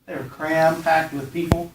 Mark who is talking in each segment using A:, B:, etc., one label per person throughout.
A: They were cram-packed with people,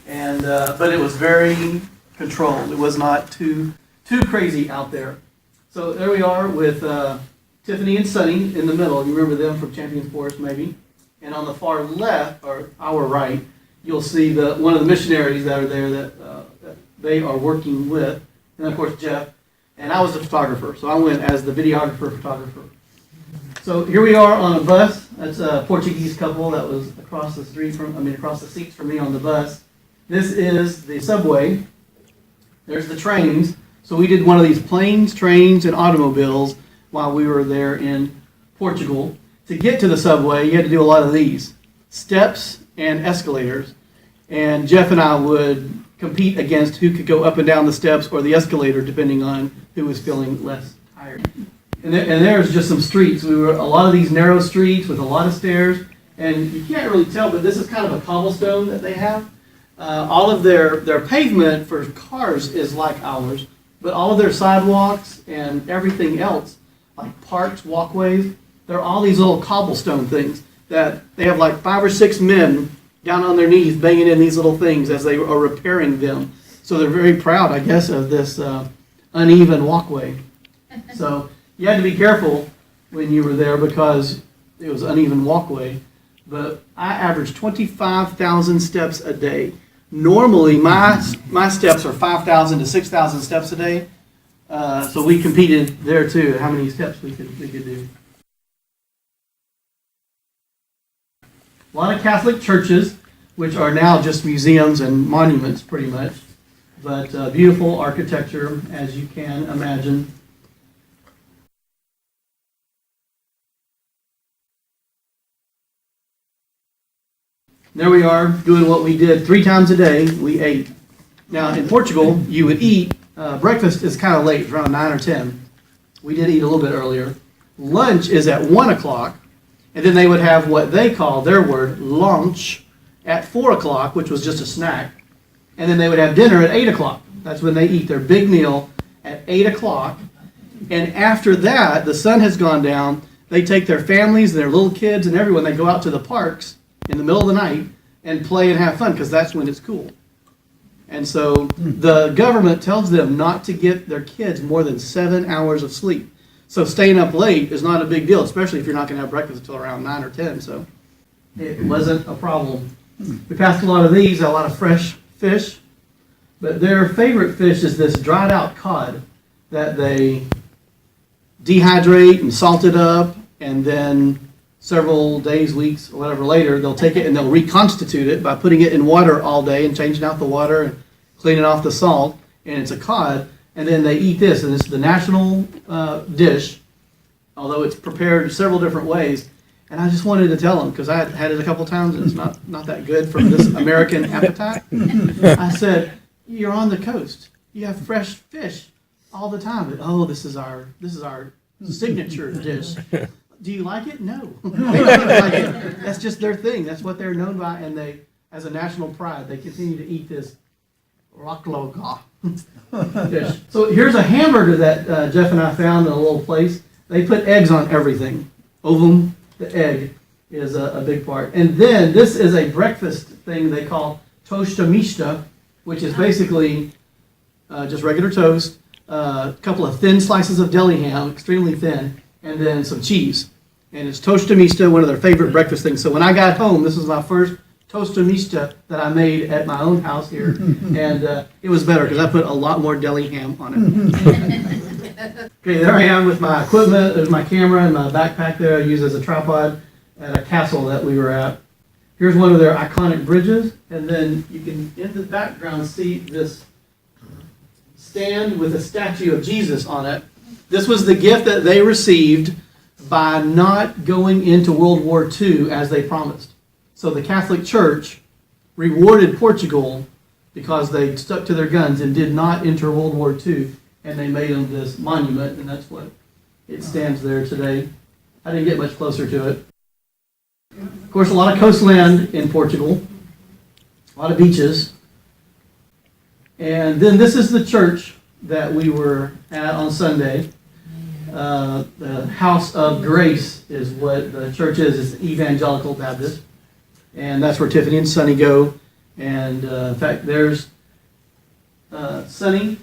A: and but it was very controlled. It was not too crazy out there. So there we are with Tiffany and Sonny in the middle. You remember them from Champions Forest, maybe? And on the far left, or our right, you'll see one of the missionaries that are there that they are working with, and of course Jeff. And I was the photographer, so I went as the videographer photographer. So here we are on a bus. That's a Portuguese couple that was across the seats from me on the bus. This is the subway. There's the trains. So we did one of these planes, trains, and automobiles while we were there in Portugal. To get to the subway, you had to do a lot of these steps and escalators. And Jeff and I would compete against who could go up and down the steps or the escalator, depending on who was feeling less tired. And there's just some streets. We were a lot of these narrow streets with a lot of stairs, and you can't really tell, but this is kind of a cobblestone that they have. All of their pavement for cars is like ours, but all of their sidewalks and everything else, like parks, walkways, they're all these little cobblestone things that they have like 5 or 6 men down on their knees banging in these little things as they are repairing them. So they're very proud, I guess, of this uneven walkway. So you had to be careful when you were there because it was uneven walkway. But I averaged 25,000 steps a day. Normally, my steps are 5,000 to 6,000 steps a day. So we competed there too, how many steps we could do. A lot of Catholic churches, which are now just museums and monuments pretty much, but beautiful architecture as you can imagine. There we are doing what we did 3 times a day. We ate. Now in Portugal, you would eat. Breakfast is kind of late, around 9 or 10. We did eat a little bit earlier. Lunch is at 1 o'clock. And then they would have what they call, their word, lunch at 4 o'clock, which was just a snack. And then they would have dinner at 8 o'clock. That's when they eat their big meal at 8 o'clock. And after that, the sun has gone down. They take their families, their little kids, and everyone. They go out to the parks in the middle of the night and play and have fun because that's when it's cool. And so the government tells them not to get their kids more than 7 hours of sleep. So staying up late is not a big deal, especially if you're not going to have breakfast until around 9 or 10. So it wasn't a problem. We passed a lot of these, a lot of fresh fish. But their favorite fish is this dried out cod that they dehydrate and salt it up, and then several days, weeks, or whatever later, they'll take it and they'll reconstitute it by putting it in water all day and changing out the water and cleaning off the salt, and it's a cod. And then they eat this, and it's the national dish, although it's prepared several different ways. And I just wanted to tell them, because I had it a couple times, and it's not that good for this American appetite. I said, "You're on the coast. You have fresh fish all the time." But, this is our signature dish. Do you like it? No. They don't like it. That's just their thing. That's what they're known by, and they, as a national pride, they continue to eat this rockloga dish. So here's a hamburger that Jeff and I found in a little place. They put eggs on everything. Ovum, the egg, is a big part. And then this is a breakfast thing they call tosta mista, which is basically just regular toast, a couple of thin slices of deli ham, extremely thin, and then some cheese. And it's tosta mista, one of their favorite breakfast things. So when I got home, this was my first tosta mista that I made at my own house here. And it was better because I put a lot more deli ham on it. Okay, there I am with my equipment. There's my camera and my backpack there I use as a tripod at a castle that we were at. Here's one of their iconic bridges. And then you can, in the background, see this stand with a statue of Jesus on it. This was the gift that they received by not going into World War II as they promised. So the Catholic Church rewarded Portugal because they stuck to their guns and did not enter World War II, and they made them this monument, and that's what it stands there today. I didn't get much closer to it. Of course, a lot of coastland in Portugal, a lot of beaches. And then this is the church that we were at on Sunday. The House of Grace is what the church is. It's Evangelical Baptist. And that's where Tiffany and Sonny go. And in fact, there's Sonny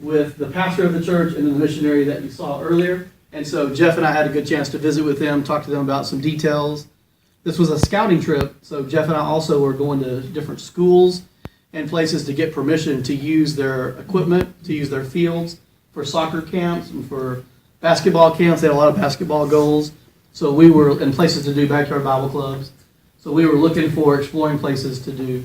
A: with the pastor of the church and then the missionary that you saw earlier. And so Jeff and I had a good chance to visit with them, talk to them about some details. This was a scouting trip, so Jeff and I also were going to different schools and places to get permission to use their equipment, to use their fields for soccer camps and for basketball camps. They had a lot of basketball goals. So we were in places to do backyard Bible clubs. So we were looking for exploring places to do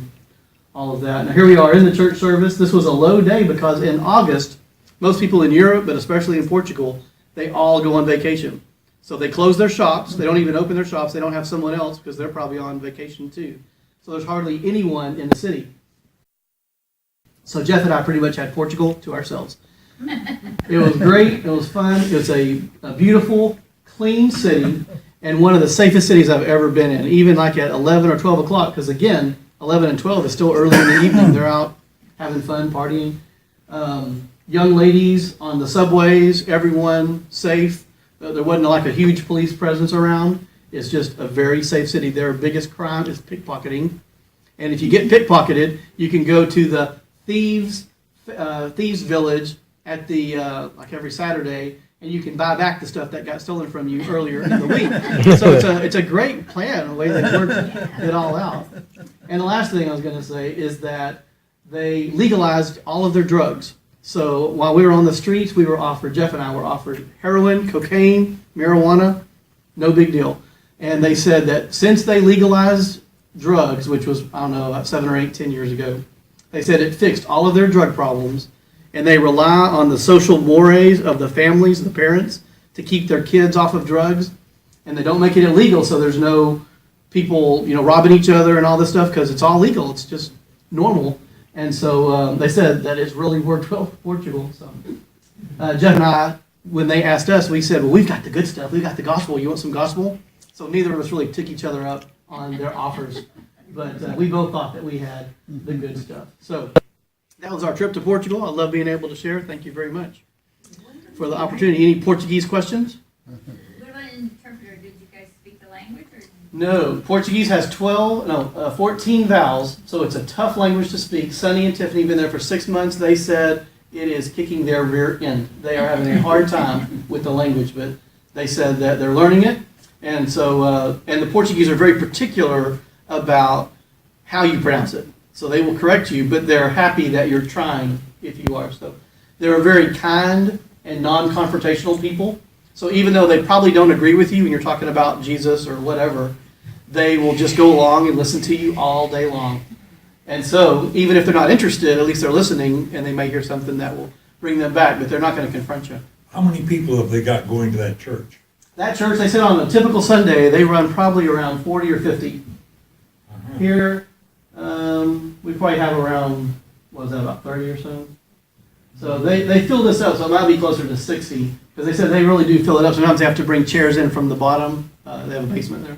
A: all of that. Now here we are in the church service. This was a low day because in August, most people in Europe, but especially in Portugal, they all go on vacation. So they close their shops. They don't even open their shops. They don't have someone else because they're probably on vacation too. So there's hardly anyone in the city. So Jeff and I pretty much had Portugal to ourselves. It was great. It was fun. It was a beautiful, clean city and one of the safest cities I've ever been in, even like at 11 or 12 o'clock, because again, 11 and 12 is still early in the evening. They're out having fun, partying. Young ladies on the subways, everyone safe. There wasn't like a huge police presence around. It's just a very safe city. Their biggest crime is pickpocketing. And if you get pickpocketed, you can go to the thieves village at the like every Saturday, and you can buy back the stuff that got stolen from you earlier in the week. So it's a great plan, the way they worked it all out. And the last thing I was going to say is that they legalized all of their drugs. So while we were on the streets, Jeff and I were offered heroin, cocaine, marijuana, no big deal. And they said that since they legalized drugs, which was, I don't know, about 7 or 8, 10 years ago, they said it fixed all of their drug problems, and they rely on the social mores of the families, the parents, to keep their kids off of drugs, and they don't make it illegal, so there's no people, robbing each other and all this stuff, because it's all legal. It's just normal. And so they said that it's really worked well for Portugal. So Jeff and I, when they asked us, we said, well, we've got the good stuff. We've got the gospel. You want some gospel? So neither of us really took each other up on their offers. But we both thought that we had the good stuff. So that was our trip to Portugal. I love being able to share. Thank you very much for the opportunity. Any Portuguese questions?
B: What about an interpreter? Did you guys speak the language? Or?
A: No. Portuguese has 14 vowels, so it's a tough language to speak. Sonny and Tiffany have been there for 6 months. They said it is kicking their rear end. They are having a hard time with the language, but they said that they're learning it. And so, and the Portuguese are very particular about how you pronounce it. So they will correct you, but they're happy that you're trying if you are. So they're a very kind and non-confrontational people. So even though they probably don't agree with you when you're talking about Jesus or whatever, they will just go along and listen to you all day long. And so even if they're not interested, at least they're listening, and they may hear something that will bring them back, but they're not going to confront you.
C: How many people have they got going to that church?
A: That church, they said on a typical Sunday, they run probably around 40 or 50. Here, we probably have around, what was that, about 30 or so? So they fill this up, so it might be closer to 60, because they said they really do fill it up. Sometimes they have to bring chairs in from the bottom. They have a basement there.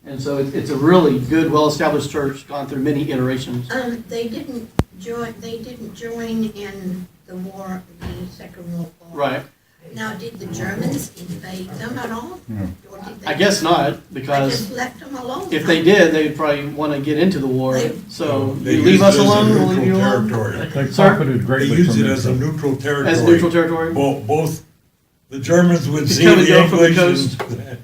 A: And so it's a really good, well-established church, gone through many iterations.
D: They didn't join in the war, the Second World War.
A: Right.
D: Now, did the Germans invade them at all? Or did they
A: I guess not,
D: they
A: because
D: just left them alone?
A: if they did, they'd probably want to get into the war. So
C: They
A: you leave
C: used
A: us
C: it as a
A: alone, we'll leave
C: neutral
A: you alone.
C: territory.
E: They
A: Sir?
E: profited
C: They
E: greatly
C: used
E: from
C: it as a
E: it.
C: neutral territory.
A: As neutral territory?
C: Both the Germans would
A: To
C: see
A: come and
C: the
A: go from the
C: English.
A: coast.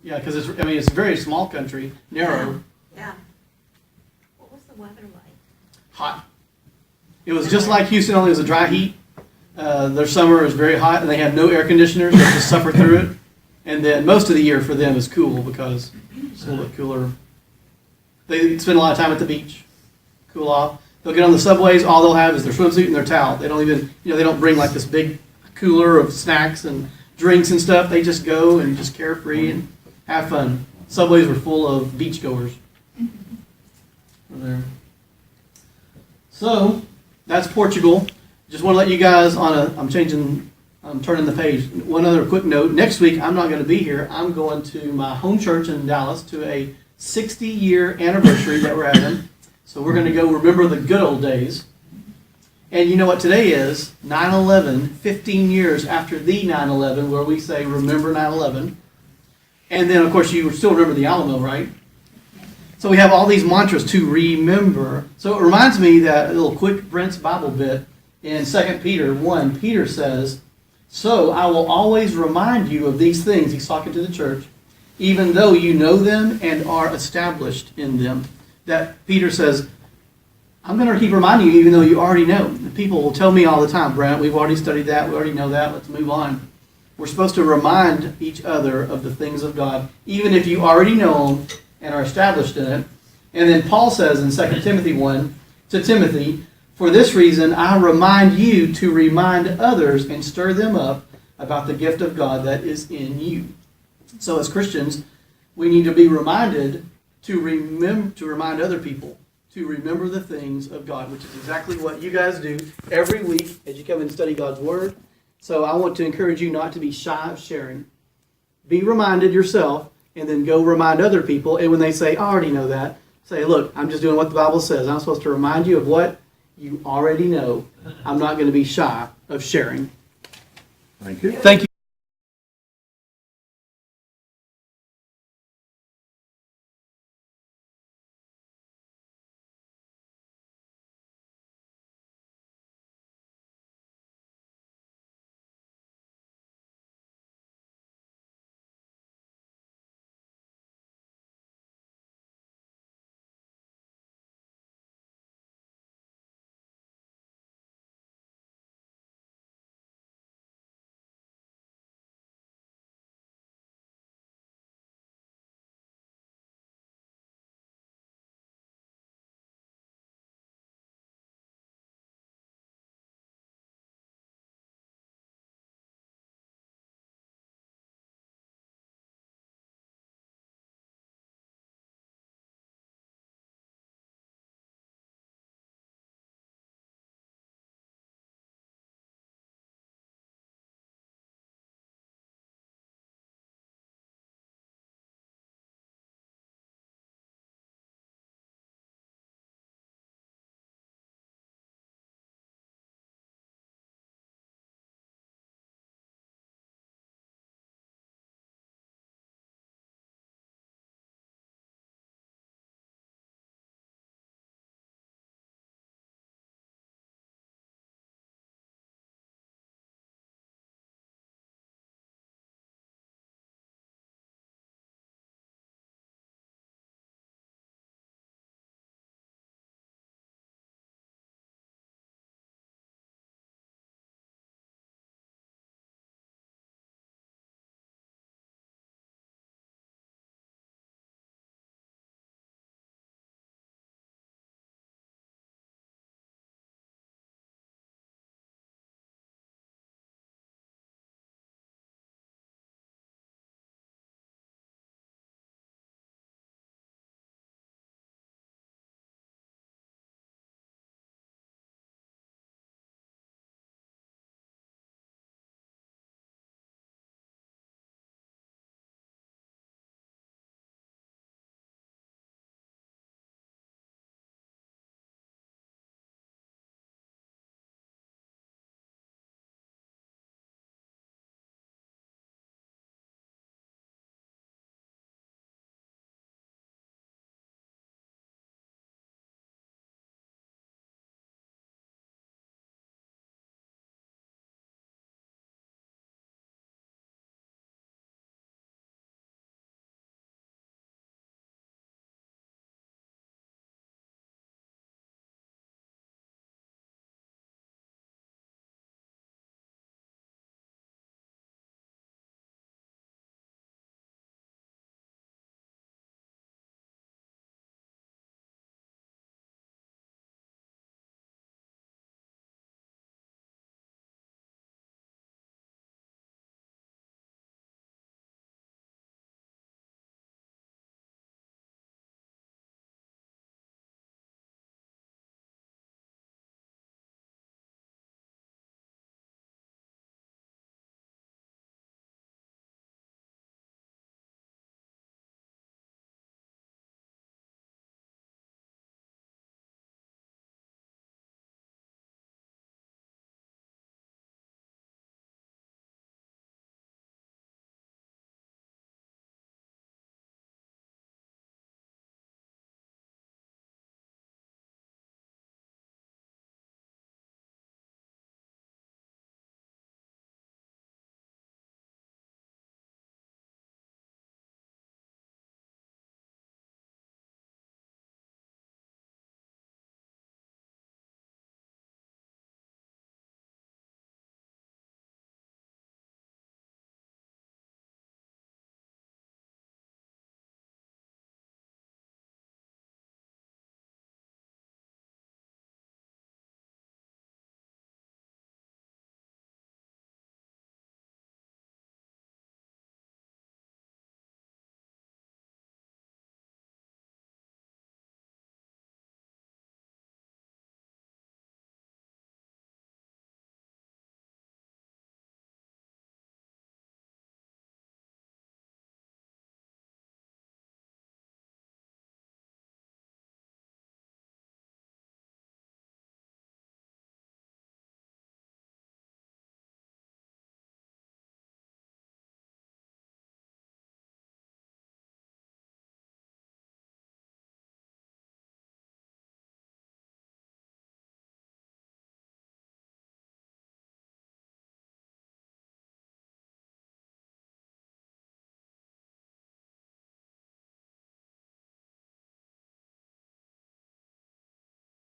A: Yeah, because it's a very small country, narrow,
D: Yeah. What was the weather like?
A: hot. It was just like Houston, only it was a dry heat. Their summer is very hot, and they have no air conditioners. They just suffer through it. And then most of the year for them is cool because it's a little bit cooler. They spend a lot of time at the beach, cool off. They'll get on the subways. All they'll have is their swimsuit and their towel. They don't even, they don't bring like this big cooler of snacks and drinks and stuff. They just go and just carefree and have fun. Subways were full of beachgoers. There. So that's Portugal. Just want to let you guys I'm turning the page. One other quick note. Next week, I'm not going to be here. I'm going to my home church in Dallas to a 60-year anniversary that we're having. So we're going to go remember the good old days. And you know what today is? 9/11, 15 years after the 9/11, where we say remember 9/11. And then, of course, you still remember the Alamo, right? So we have all these mantras to remember. So it reminds me that a little quick Brent's Bible bit in 2 Peter 1, Peter says, "So I will always remind you of these things," he's talking to the church, "even though you know them and are established in them." That Peter says, I'm going to keep reminding you even though you already know. People will tell me all the time, "Brent, we've already studied that, we already know that, let's move on." We're supposed to remind each other of the things of God, even if you already know them and are established in it. And then Paul says in 2 Timothy 1 to Timothy, "For this reason I remind you to remind others and stir them up about the gift of God that is in you." So as Christians, we need to be reminded to remind other people to remember the things of God, which is exactly what you guys do every week as you come and study God's Word. So I want to encourage you not to be shy of sharing. Be reminded yourself, and then go remind other people. And when they say, "I already know that," say, "Look, I'm just doing what the Bible says. I'm supposed to remind you of what you already know. I'm not going to be shy of sharing."
E: Thank you.
A: Thank you.